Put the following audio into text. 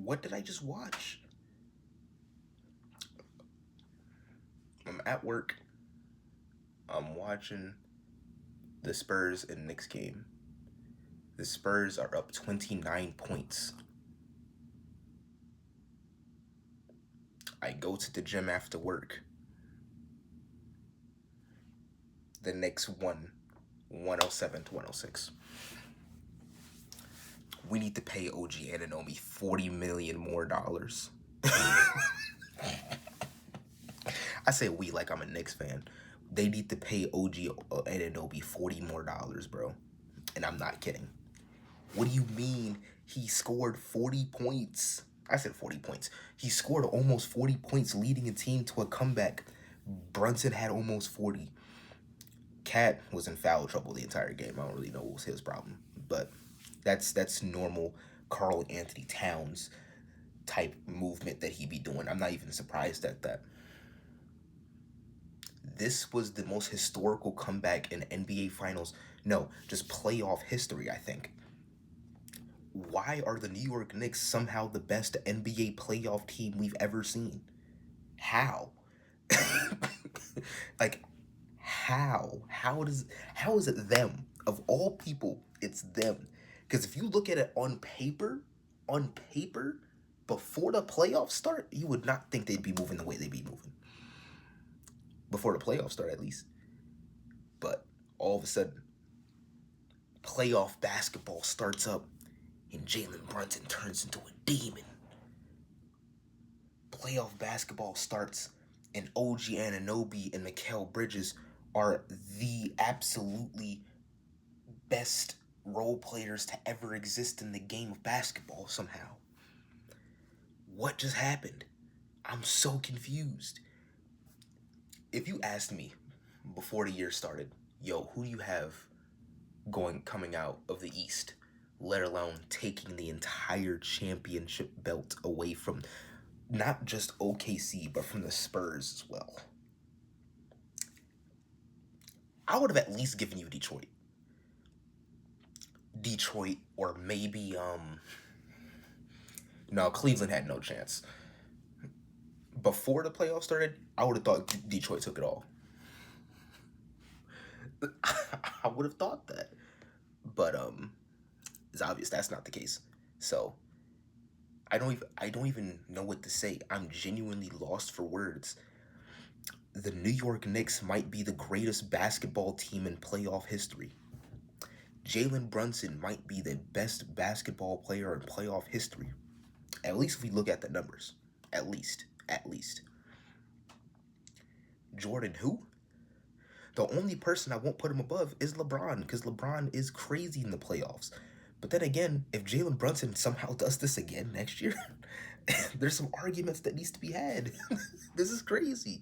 What did I just watch? I'm at work. I'm watching the Spurs and Knicks game. The Spurs are up 29 points. I go to the gym after work. The Knicks won 107 to 106. We need to pay OG Anunoby $40 million more. I say we like I'm a Knicks fan. They need to pay OG Anunoby $40 more, bro. And I'm not kidding. What do you mean he scored 40 points? I said 40 points. He scored almost 40 points, leading a team to a comeback. Brunson had almost 40. Cat was in foul trouble the entire game. I don't really know what was his problem, but that's normal Karl Anthony Towns type movement that he be doing. I'm not even surprised at that. This was the most historical comeback in NBA Finals. No, just playoff history, I think. Why are the New York Knicks somehow the best NBA playoff team we've ever seen? How? Like, how? How is it them? Of all people, it's them. Because if you look at it on paper, before the playoffs start, you would not think they'd be moving the way they be moving. Before the playoffs start, at least. But all of a sudden, playoff basketball starts up, and Jalen Brunson turns into a demon. Playoff basketball starts, and OG Anunoby and Mikal Bridges are the absolutely best role players to ever exist in the game of basketball somehow. What just happened? I'm so confused. If you asked me before the year started, yo, who do you have coming out of the East, let alone taking the entire championship belt away from not just OKC, but from the Spurs as well, I would have at least given you Detroit. Or maybe no, Cleveland had no chance. Before the playoffs started, I would have thought Detroit took it all. I would have thought that. But it's obvious that's not the case. So I don't even know what to say. I'm genuinely lost for words. The New York Knicks might be the greatest basketball team in playoff history. Jalen Brunson might be the best basketball player in playoff history. At least if we look at the numbers. At least. Jordan who? The only person I won't put him above is LeBron, because LeBron is crazy in the playoffs. But then again, if Jalen Brunson somehow does this again next year, there's some arguments that needs to be had. This is crazy.